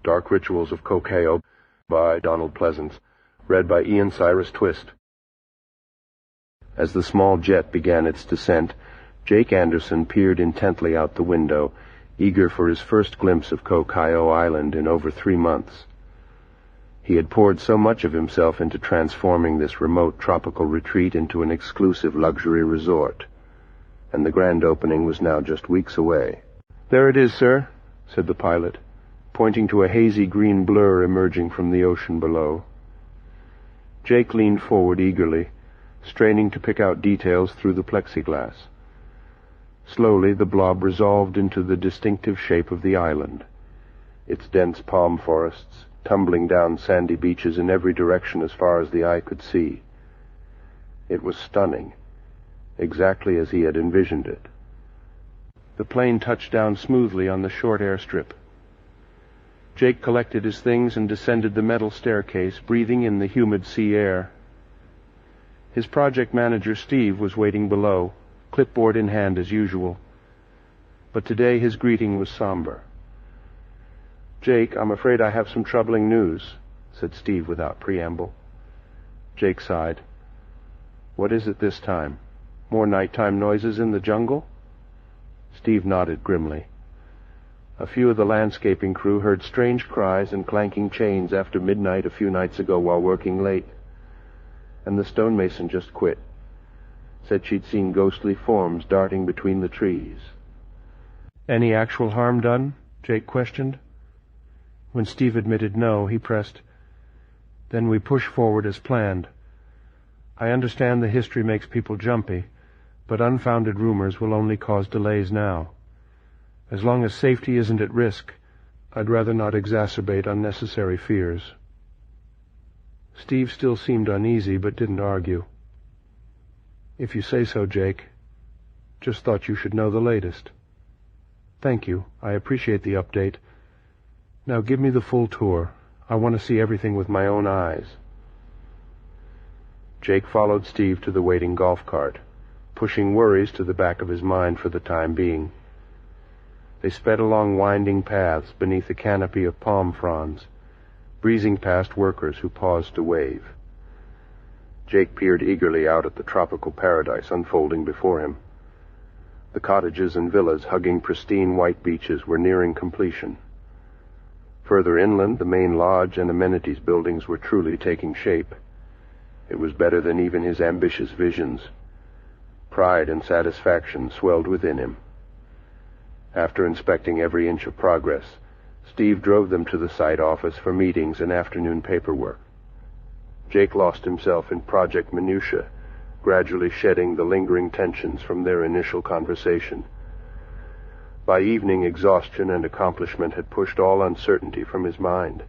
Dark Rituals of Koh Kaeo by Donald Pleasence, read by Ian Cyrus Twist. As the small jet began its descent, Jake Anderson peered intently out the window, eager for his first glimpse of Koh Kaeo Island in over 3 months. He had poured so much of himself into transforming this remote tropical retreat into an exclusive luxury resort, and the grand opening was now just weeks away. "There it is, sir," said the pilot, pointing to a hazy green blur emerging from the ocean below. Jake leaned forward eagerly, straining to pick out details through the plexiglass. Slowly the blob resolved into the distinctive shape of the island, its dense palm forests tumbling down sandy beaches in every direction as far as the eye could see. It was stunning, exactly as he had envisioned it. The plane touched down smoothly on the short airstrip. Jake collected his things and descended the metal staircase, breathing in the humid sea air. His project manager, Steve, was waiting below, clipboard in hand as usual. But today his greeting was somber. "Jake, I'm afraid I have some troubling news," said Steve without preamble. Jake sighed. "What is it this time? More nighttime noises in the jungle?" Steve nodded grimly. "A few of the landscaping crew heard strange cries and clanking chains after midnight a few nights ago while working late. And the stonemason just quit. Said she'd seen ghostly forms darting between the trees." "Any actual harm done?" Jake questioned. When Steve admitted no, he pressed, "Then we push forward as planned. I understand the history makes people jumpy, but unfounded rumors will only cause delays now. As long as safety isn't at risk, I'd rather not exacerbate unnecessary fears." Steve still seemed uneasy, but didn't argue. "If you say so, Jake. Just thought you should know the latest." "Thank you. I appreciate the update. Now give me the full tour. I want to see everything with my own eyes." Jake followed Steve to the waiting golf cart, pushing worries to the back of his mind for the time being. They sped along winding paths beneath a canopy of palm fronds, breezing past workers who paused to wave. Jake peered eagerly out at the tropical paradise unfolding before him. The cottages and villas hugging pristine white beaches were nearing completion. Further inland, the main lodge and amenities buildings were truly taking shape. It was better than even his ambitious visions. Pride and satisfaction swelled within him. After inspecting every inch of progress, Steve drove them to the site office for meetings and afternoon paperwork. Jake lost himself in project minutiae, gradually shedding the lingering tensions from their initial conversation. By evening, exhaustion and accomplishment had pushed all uncertainty from his mind.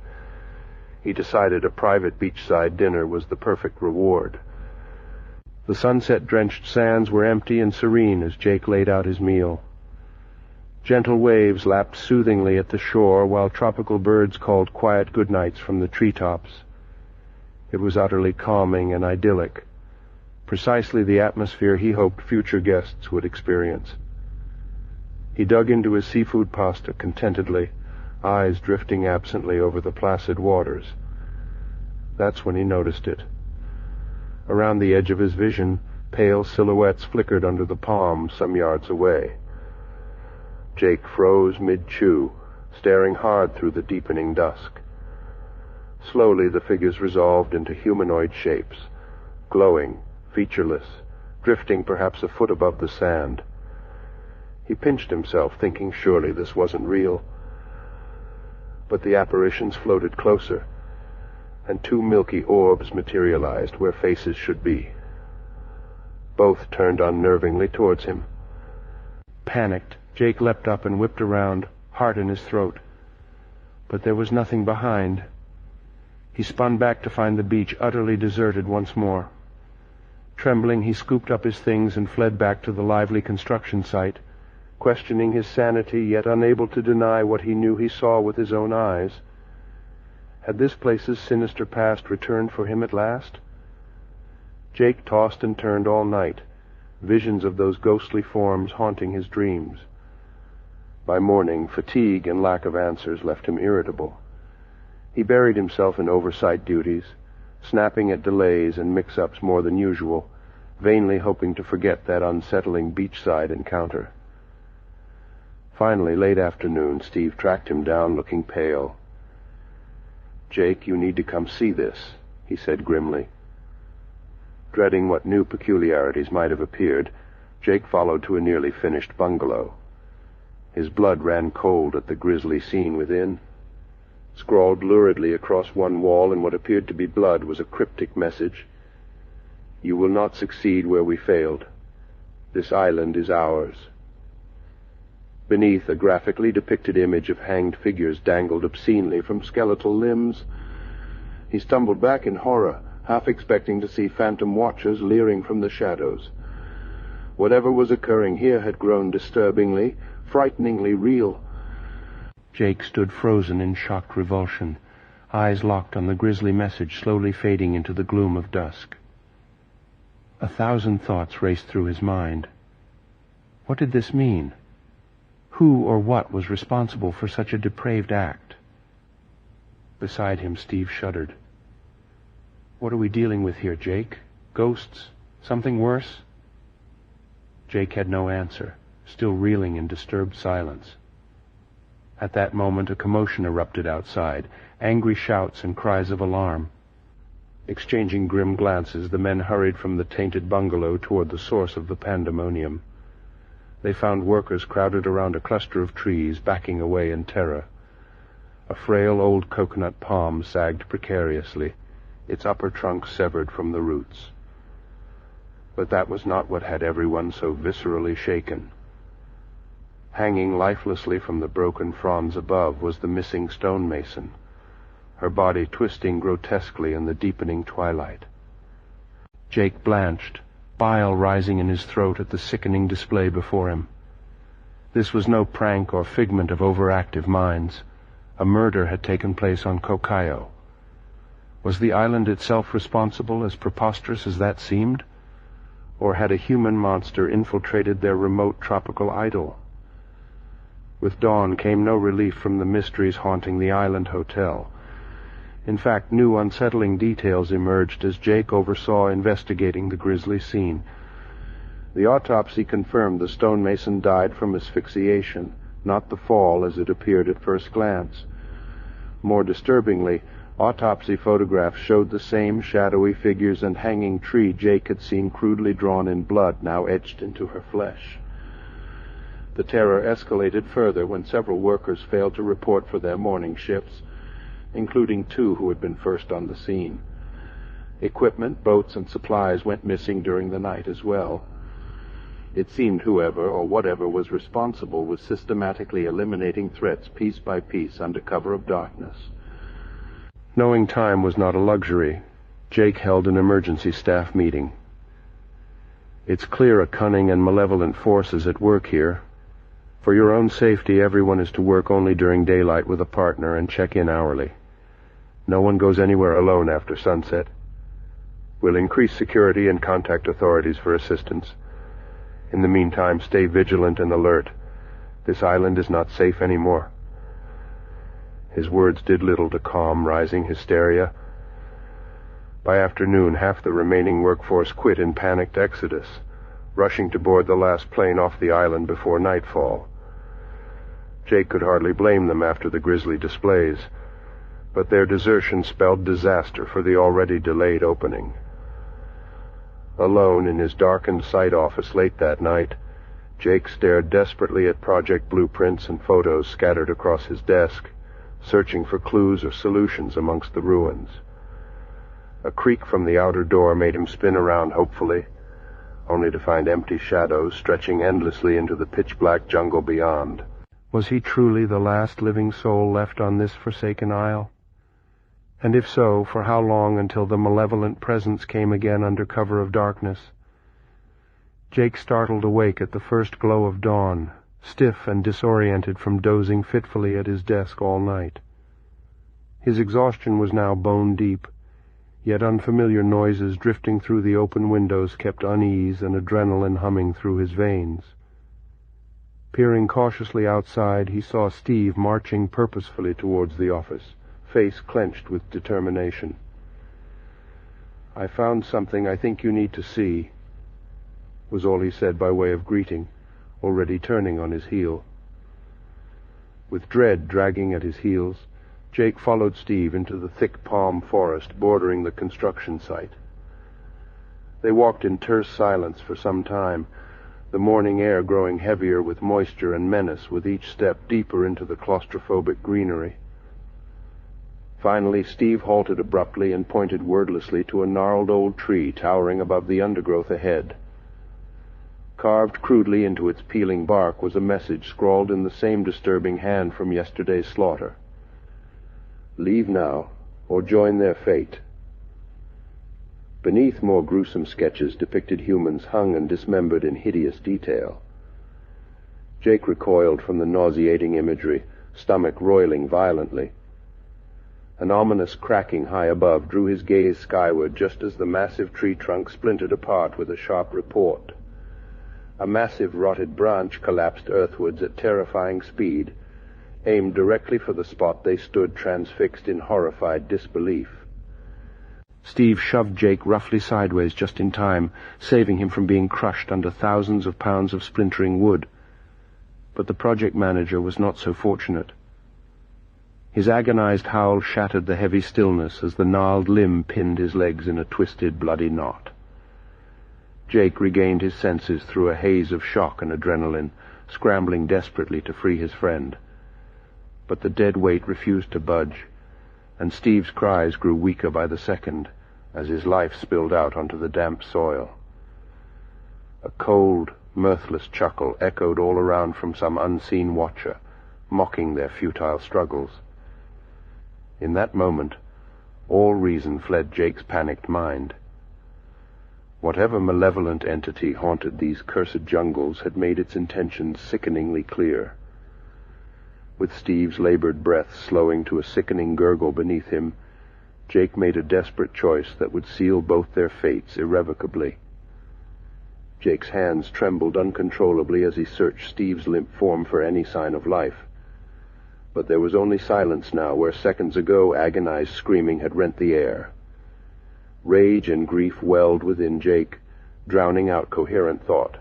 He decided a private beachside dinner was the perfect reward. The sunset-drenched sands were empty and serene as Jake laid out his meal. Gentle waves lapped soothingly at the shore, while tropical birds called quiet goodnights from the treetops. It was utterly calming and idyllic, precisely the atmosphere he hoped future guests would experience. He dug into his seafood pasta contentedly, eyes drifting absently over the placid waters. That's when he noticed it. Around the edge of his vision, pale silhouettes flickered under the palms some yards away. Jake froze mid-chew, staring hard through the deepening dusk. Slowly the figures resolved into humanoid shapes, glowing, featureless, drifting perhaps a foot above the sand. He pinched himself, thinking surely this wasn't real. But the apparitions floated closer, and 2 milky orbs materialized where faces should be. Both turned unnervingly towards him. Panicked, Jake leapt up and whipped around, heart in his throat. But there was nothing behind. He spun back to find the beach utterly deserted once more. Trembling, he scooped up his things and fled back to the lively construction site, questioning his sanity, yet unable to deny what he knew he saw with his own eyes. Had this place's sinister past returned for him at last? Jake tossed and turned all night, visions of those ghostly forms haunting his dreams. By morning, fatigue and lack of answers left him irritable. He buried himself in oversight duties, snapping at delays and mix-ups more than usual, vainly hoping to forget that unsettling beachside encounter. Finally, late afternoon, Steve tracked him down, looking pale. "Jake, you need to come see this," he said grimly. Dreading what new peculiarities might have appeared, Jake followed to a nearly finished bungalow. His blood ran cold at the grisly scene within. Scrawled luridly across one wall in what appeared to be blood was a cryptic message: "You will not succeed where we failed. This island is ours." Beneath, a graphically depicted image of hanged figures dangled obscenely from skeletal limbs. He stumbled back in horror, half expecting to see phantom watchers leering from the shadows. Whatever was occurring here had grown disturbingly, frighteningly real. Jake stood frozen in shocked revulsion, eyes locked on the grisly message slowly fading into the gloom of dusk. 1,000 thoughts raced through his mind. What did this mean? Who or what was responsible for such a depraved act? Beside him, Steve shuddered. "What are we dealing with here, Jake? Ghosts? Something worse?" Jake had no answer, still reeling in disturbed silence. At that moment, a commotion erupted outside, angry shouts and cries of alarm. Exchanging grim glances, the men hurried from the tainted bungalow toward the source of the pandemonium. They found workers crowded around a cluster of trees, backing away in terror. A frail old coconut palm sagged precariously, its upper trunk severed from the roots. But that was not what had everyone so viscerally shaken. Hanging lifelessly from the broken fronds above was the missing stonemason, her body twisting grotesquely in the deepening twilight. Jake blanched, bile rising in his throat at the sickening display before him. This was no prank or figment of overactive minds. A murder had taken place on Koh Kaeo. Was the island itself responsible, as preposterous as that seemed? Or had a human monster infiltrated their remote tropical idyll? With dawn came no relief from the mysteries haunting the island hotel. In fact, new unsettling details emerged as Jake oversaw investigating the grisly scene. The autopsy confirmed the stonemason died from asphyxiation, not the fall as it appeared at first glance. More disturbingly, autopsy photographs showed the same shadowy figures and hanging tree Jake had seen crudely drawn in blood, now etched into her flesh. The terror escalated further when several workers failed to report for their morning shifts, including 2 who had been first on the scene. Equipment, boats, and supplies went missing during the night as well. It seemed whoever or whatever was responsible was systematically eliminating threats piece by piece under cover of darkness. Knowing time was not a luxury, Jake held an emergency staff meeting. "It's clear a cunning and malevolent force is at work here. For your own safety, everyone is to work only during daylight with a partner and check in hourly. No one goes anywhere alone after sunset. We'll increase security and contact authorities for assistance. In the meantime, stay vigilant and alert. This island is not safe anymore." His words did little to calm rising hysteria. By afternoon, half the remaining workforce quit in panicked exodus, rushing to board the last plane off the island before nightfall. Jake could hardly blame them after the grisly displays, but their desertion spelled disaster for the already delayed opening. Alone in his darkened site office late that night, Jake stared desperately at project blueprints and photos scattered across his desk, searching for clues or solutions amongst the ruins. A creak from the outer door made him spin around hopefully, only to find empty shadows stretching endlessly into the pitch-black jungle beyond. Was he truly the last living soul left on this forsaken isle? And if so, for how long until the malevolent presence came again under cover of darkness? Jake startled awake at the first glow of dawn, stiff and disoriented from dozing fitfully at his desk all night. His exhaustion was now bone-deep, yet unfamiliar noises drifting through the open windows kept unease and adrenaline humming through his veins. Peering cautiously outside, he saw Steve marching purposefully towards the office, face clenched with determination. "I found something I think you need to see," was all he said by way of greeting, already turning on his heel. With dread dragging at his heels, Jake followed Steve into the thick palm forest bordering the construction site. They walked in terse silence for some time, the morning air growing heavier with moisture and menace with each step deeper into the claustrophobic greenery. Finally, Steve halted abruptly and pointed wordlessly to a gnarled old tree towering above the undergrowth ahead. Carved crudely into its peeling bark was a message scrawled in the same disturbing hand from yesterday's slaughter. "Leave now, or join their fate." Beneath, more gruesome sketches depicted humans hung and dismembered in hideous detail. Jake recoiled from the nauseating imagery, stomach roiling violently. An ominous cracking high above drew his gaze skyward just as the massive tree trunk splintered apart with a sharp report. A massive rotted branch collapsed earthwards at terrifying speed, aimed directly for the spot they stood transfixed in horrified disbelief. Steve shoved Jake roughly sideways just in time, saving him from being crushed under thousands of pounds of splintering wood. But the project manager was not so fortunate. His agonized howl shattered the heavy stillness as the gnarled limb pinned his legs in a twisted, bloody knot. Jake regained his senses through a haze of shock and adrenaline, scrambling desperately to free his friend. But the dead weight refused to budge, and Steve's cries grew weaker by the second as his life spilled out onto the damp soil. A cold, mirthless chuckle echoed all around from some unseen watcher, mocking their futile struggles. In that moment, all reason fled Jake's panicked mind. Whatever malevolent entity haunted these cursed jungles had made its intentions sickeningly clear. With Steve's labored breath slowing to a sickening gurgle beneath him, Jake made a desperate choice that would seal both their fates irrevocably. Jake's hands trembled uncontrollably as he searched Steve's limp form for any sign of life. But there was only silence now where seconds ago agonized screaming had rent the air. Rage and grief welled within Jake, drowning out coherent thought.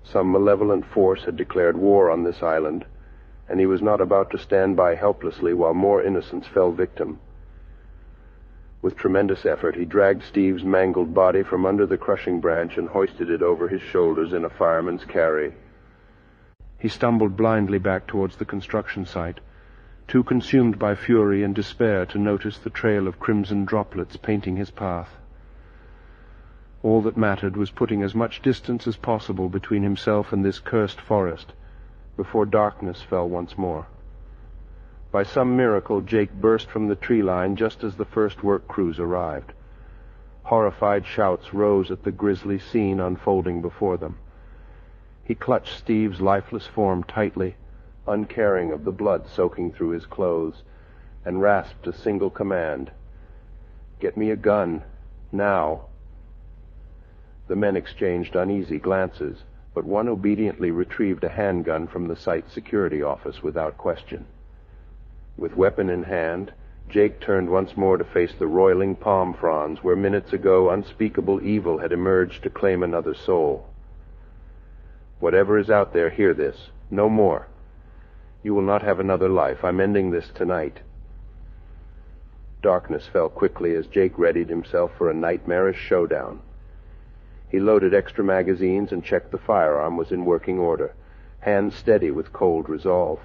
Some malevolent force had declared war on this island, and he was not about to stand by helplessly while more innocents fell victim. With tremendous effort, he dragged Steve's mangled body from under the crushing branch and hoisted it over his shoulders in a fireman's carry. He stumbled blindly back towards the construction site, too consumed by fury and despair to notice the trail of crimson droplets painting his path. All that mattered was putting as much distance as possible between himself and this cursed forest, before darkness fell once more. By some miracle, Jake burst from the tree line just as the first work crews arrived. Horrified shouts rose at the grisly scene unfolding before them. He clutched Steve's lifeless form tightly, uncaring of the blood soaking through his clothes, and rasped a single command. "Get me a gun, now." The men exchanged uneasy glances, but one obediently retrieved a handgun from the site's security office without question. With weapon in hand, Jake turned once more to face the roiling palm fronds where minutes ago unspeakable evil had emerged to claim another soul. "Whatever is out there, hear this. No more. You will not have another life. I'm ending this tonight." Darkness fell quickly as Jake readied himself for a nightmarish showdown. He loaded extra magazines and checked the firearm was in working order, hands steady with cold resolve.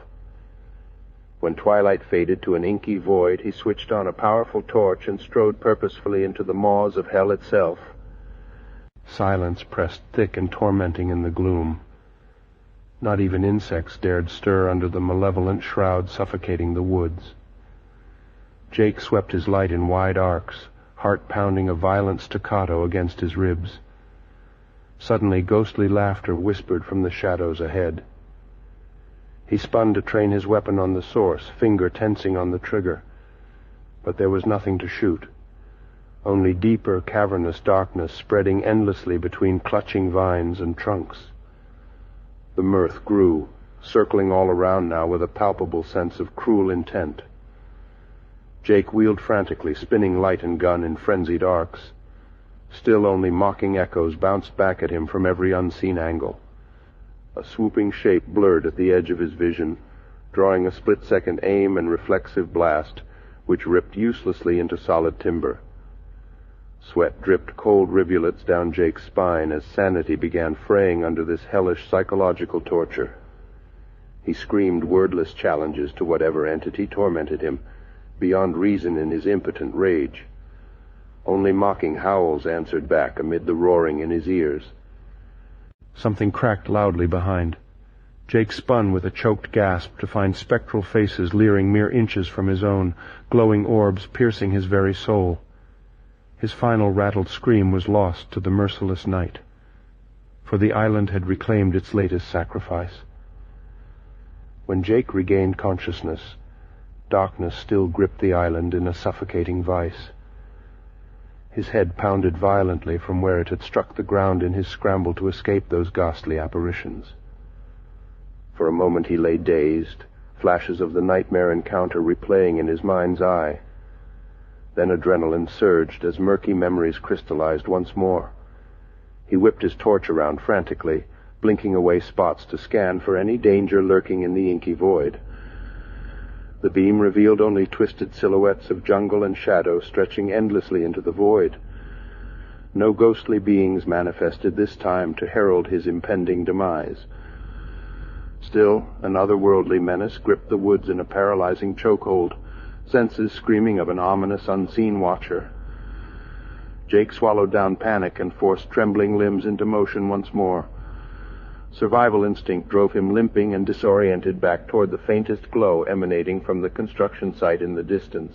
When twilight faded to an inky void, he switched on a powerful torch and strode purposefully into the maws of hell itself. Silence pressed thick and tormenting in the gloom. Not even insects dared stir under the malevolent shroud suffocating the woods. Jake swept his light in wide arcs, heart pounding a violent staccato against his ribs. Suddenly ghostly laughter whispered from the shadows ahead. He spun to train his weapon on the source, finger tensing on the trigger. But there was nothing to shoot. Only deeper, cavernous darkness spreading endlessly between clutching vines and trunks. The mirth grew, circling all around now with a palpable sense of cruel intent. Jake wheeled frantically, spinning light and gun in frenzied arcs. Still only mocking echoes bounced back at him from every unseen angle. A swooping shape blurred at the edge of his vision, drawing a split-second aim and reflexive blast, which ripped uselessly into solid timber. Sweat dripped cold rivulets down Jake's spine as sanity began fraying under this hellish psychological torture. He screamed wordless challenges to whatever entity tormented him, beyond reason in his impotent rage. Only mocking howls answered back amid the roaring in his ears. Something cracked loudly behind. Jake spun with a choked gasp to find spectral faces leering mere inches from his own, glowing orbs piercing his very soul. His final rattled scream was lost to the merciless night, for the island had reclaimed its latest sacrifice. When Jake regained consciousness, darkness still gripped the island in a suffocating vice. His head pounded violently from where it had struck the ground in his scramble to escape those ghastly apparitions. For a moment he lay dazed, flashes of the nightmare encounter replaying in his mind's eye. Then adrenaline surged as murky memories crystallized once more. He whipped his torch around frantically, blinking away spots to scan for any danger lurking in the inky void. The beam revealed only twisted silhouettes of jungle and shadow stretching endlessly into the void. No ghostly beings manifested this time to herald his impending demise. Still, an otherworldly menace gripped the woods in a paralyzing chokehold, senses screaming of an ominous, unseen watcher. Jake swallowed down panic and forced trembling limbs into motion once more. Survival instinct drove him limping and disoriented back toward the faintest glow emanating from the construction site in the distance.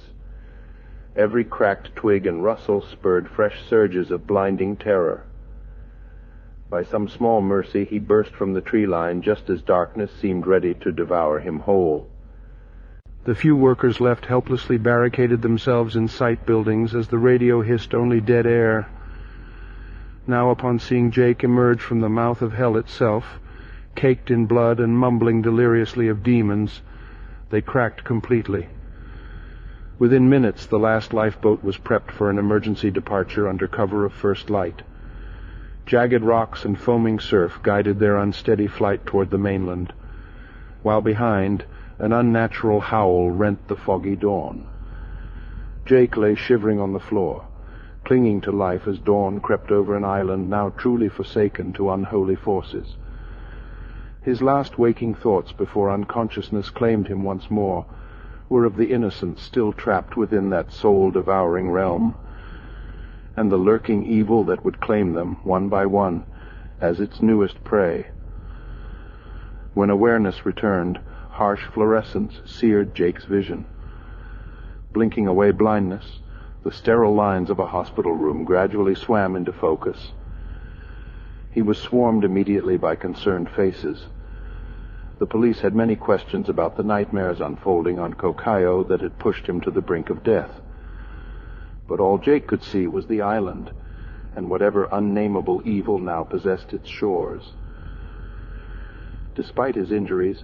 Every cracked twig and rustle spurred fresh surges of blinding terror. By some small mercy, he burst from the tree line just as darkness seemed ready to devour him whole. The few workers left helplessly barricaded themselves in site buildings as the radio hissed only dead air. Now, upon seeing Jake emerge from the mouth of hell itself, caked in blood and mumbling deliriously of demons, they cracked completely. Within minutes, the last lifeboat was prepped for an emergency departure under cover of first light. Jagged rocks and foaming surf guided their unsteady flight toward the mainland, while behind, an unnatural howl rent the foggy dawn. Jake lay shivering on the floor, clinging to life as dawn crept over an island now truly forsaken to unholy forces. His last waking thoughts before unconsciousness claimed him once more were of the innocent still trapped within that soul-devouring realm, and the lurking evil that would claim them, one by one, as its newest prey. When awareness returned, harsh fluorescence seared Jake's vision. Blinking away blindness, the sterile lines of a hospital room gradually swam into focus. He was swarmed immediately by concerned faces. The police had many questions about the nightmares unfolding on Koh Kaeo that had pushed him to the brink of death. But all Jake could see was the island, and whatever unnameable evil now possessed its shores. Despite his injuries,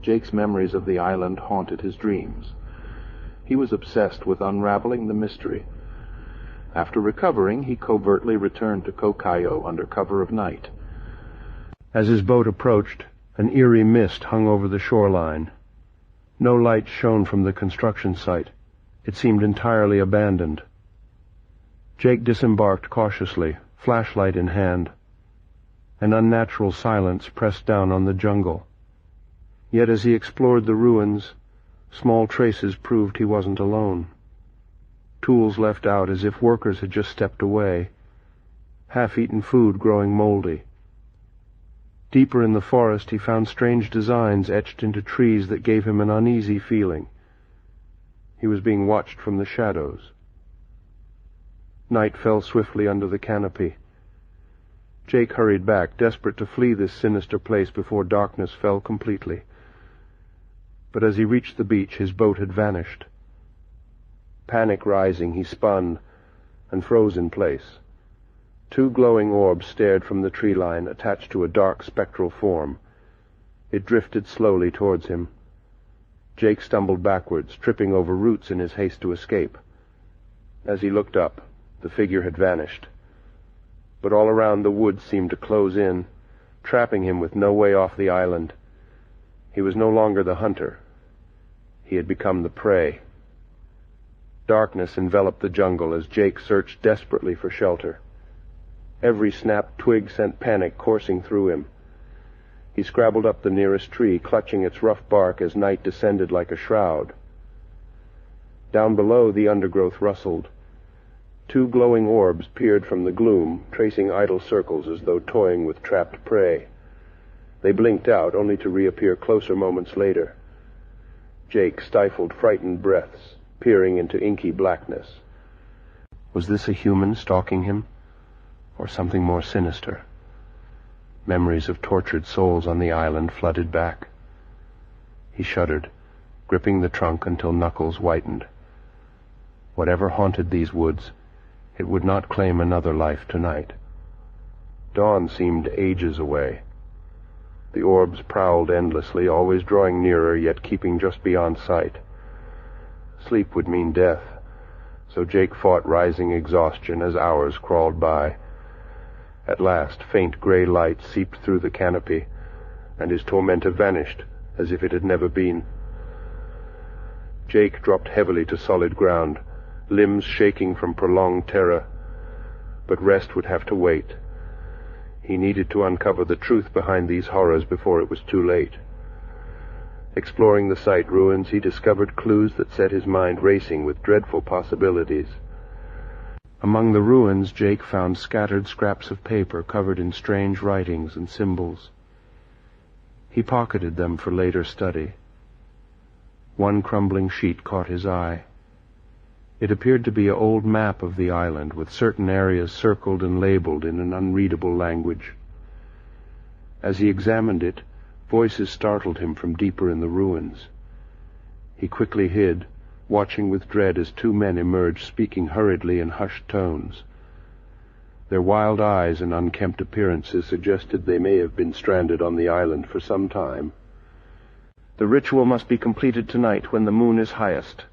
Jake's memories of the island haunted his dreams. He was obsessed with unraveling the mystery. After recovering, he covertly returned to Koh Kaeo under cover of night. As his boat approached, an eerie mist hung over the shoreline. No light shone from the construction site. It seemed entirely abandoned. Jake disembarked cautiously, flashlight in hand. An unnatural silence pressed down on the jungle. Yet as he explored the ruins, small traces proved he wasn't alone. Tools left out as if workers had just stepped away. Half-eaten food growing moldy. Deeper in the forest he found strange designs etched into trees that gave him an uneasy feeling. He was being watched from the shadows. Night fell swiftly under the canopy. Jake hurried back, desperate to flee this sinister place before darkness fell completely. But as he reached the beach, his boat had vanished. Panic rising, he spun and froze in place. Two glowing orbs stared from the tree line, attached to a dark spectral form. It drifted slowly towards him. Jake stumbled backwards, tripping over roots in his haste to escape. As he looked up, the figure had vanished. But all around the woods seemed to close in, trapping him with no way off the island. He was no longer the hunter. He had become the prey. Darkness enveloped the jungle as Jake searched desperately for shelter. Every snapped twig sent panic coursing through him. He scrabbled up the nearest tree, clutching its rough bark as night descended like a shroud. Down below, the undergrowth rustled. Two glowing orbs peered from the gloom, tracing idle circles as though toying with trapped prey. They blinked out, only to reappear closer moments later. Jake stifled frightened breaths, peering into inky blackness. Was this a human stalking him, or something more sinister? Memories of tortured souls on the island flooded back. He shuddered, gripping the trunk until knuckles whitened. Whatever haunted these woods, it would not claim another life tonight. Dawn seemed ages away. The orbs prowled endlessly, always drawing nearer, yet keeping just beyond sight. Sleep would mean death, so Jake fought rising exhaustion as hours crawled by. At last, faint gray light seeped through the canopy, and his tormentor vanished, as if it had never been. Jake dropped heavily to solid ground, limbs shaking from prolonged terror, but rest would have to wait. He needed to uncover the truth behind these horrors before it was too late. Exploring the site ruins, he discovered clues that set his mind racing with dreadful possibilities. Among the ruins, Jake found scattered scraps of paper covered in strange writings and symbols. He pocketed them for later study. One crumbling sheet caught his eye. It appeared to be an old map of the island, with certain areas circled and labeled in an unreadable language. As he examined it, voices startled him from deeper in the ruins. He quickly hid, watching with dread as two men emerged, speaking hurriedly in hushed tones. Their wild eyes and unkempt appearances suggested they may have been stranded on the island for some time. "The ritual must be completed tonight when the moon is highest,"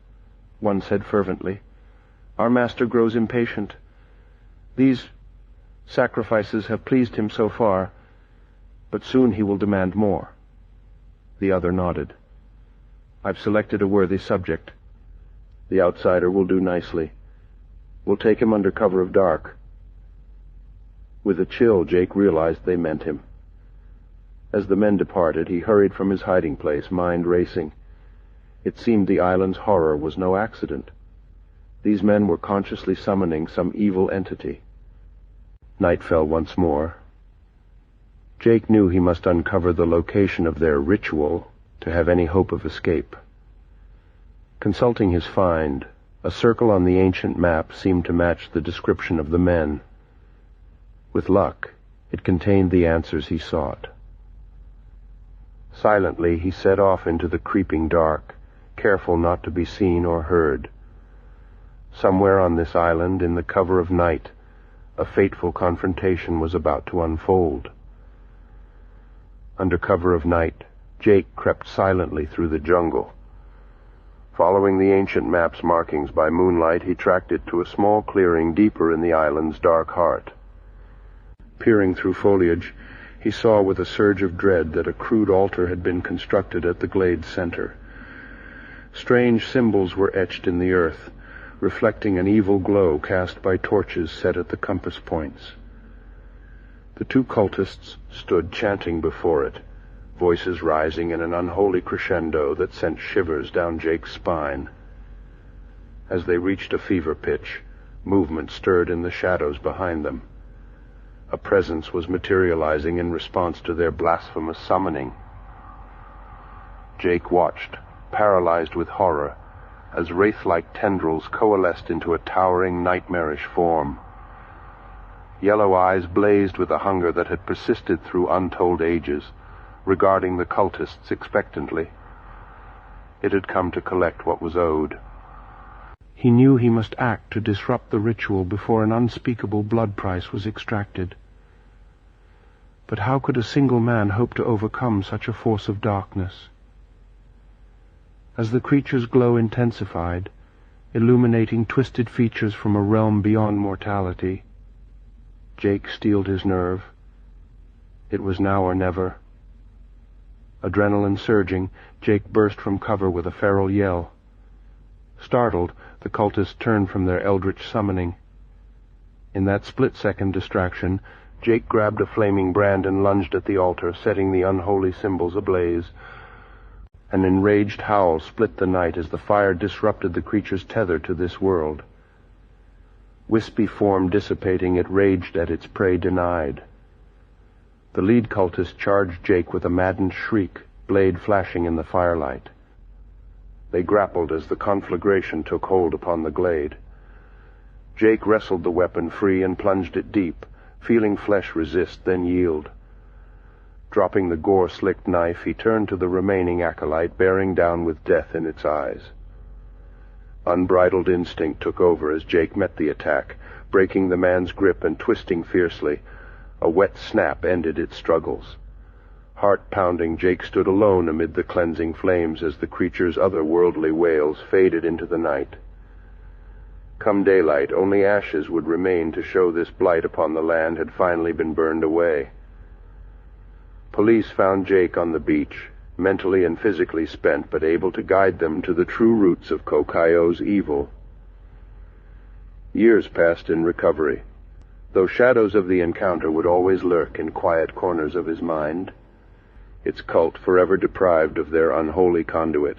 one said fervently. "Our master grows impatient. These sacrifices have pleased him so far, but soon he will demand more." The other nodded. "I've selected a worthy subject. The outsider will do nicely. We'll take him under cover of dark." With a chill, Jake realized they meant him. As the men departed, he hurried from his hiding place, mind racing. It seemed the island's horror was no accident. These men were consciously summoning some evil entity. Night fell once more. Jake knew he must uncover the location of their ritual to have any hope of escape. Consulting his find, a circle on the ancient map seemed to match the description of the men. With luck, it contained the answers he sought. Silently, he set off into the creeping dark, careful not to be seen or heard. Somewhere on this island, in the cover of night, a fateful confrontation was about to unfold. Under cover of night, Jake crept silently through the jungle. Following the ancient map's markings by moonlight, he tracked it to a small clearing deeper in the island's dark heart. Peering through foliage, he saw with a surge of dread that a crude altar had been constructed at the glade's center. Strange symbols were etched in the earth, reflecting an evil glow cast by torches set at the compass points. The two cultists stood chanting before it, voices rising in an unholy crescendo that sent shivers down Jake's spine. As they reached a fever pitch, movement stirred in the shadows behind them. A presence was materializing in response to their blasphemous summoning. Jake watched, paralyzed with horror, as wraith-like tendrils coalesced into a towering, nightmarish form. Yellow eyes blazed with a hunger that had persisted through untold ages, regarding the cultists expectantly. It had come to collect what was owed. He knew he must act to disrupt the ritual before an unspeakable blood price was extracted. But how could a single man hope to overcome such a force of darkness? As the creature's glow intensified, illuminating twisted features from a realm beyond mortality, Jake steeled his nerve. It was now or never. Adrenaline surging, Jake burst from cover with a feral yell. Startled, the cultists turned from their eldritch summoning. In that split-second distraction, Jake grabbed a flaming brand and lunged at the altar, setting the unholy symbols ablaze. An enraged howl split the night as the fire disrupted the creature's tether to this world. Wispy form dissipating, it raged at its prey denied. The lead cultist charged Jake with a maddened shriek, blade flashing in the firelight. They grappled as the conflagration took hold upon the glade. Jake wrestled the weapon free and plunged it deep, feeling flesh resist, then yield. Dropping the gore-slicked knife, he turned to the remaining acolyte, bearing down with death in its eyes. Unbridled instinct took over as Jake met the attack, breaking the man's grip and twisting fiercely. A wet snap ended its struggles. Heart-pounding, Jake stood alone amid the cleansing flames as the creature's otherworldly wails faded into the night. Come daylight, only ashes would remain to show this blight upon the land had finally been burned away. Police found Jake on the beach, mentally and physically spent, but able to guide them to the true roots of Koh Kaeo's evil. Years passed in recovery, though shadows of the encounter would always lurk in quiet corners of his mind, its cult forever deprived of their unholy conduit.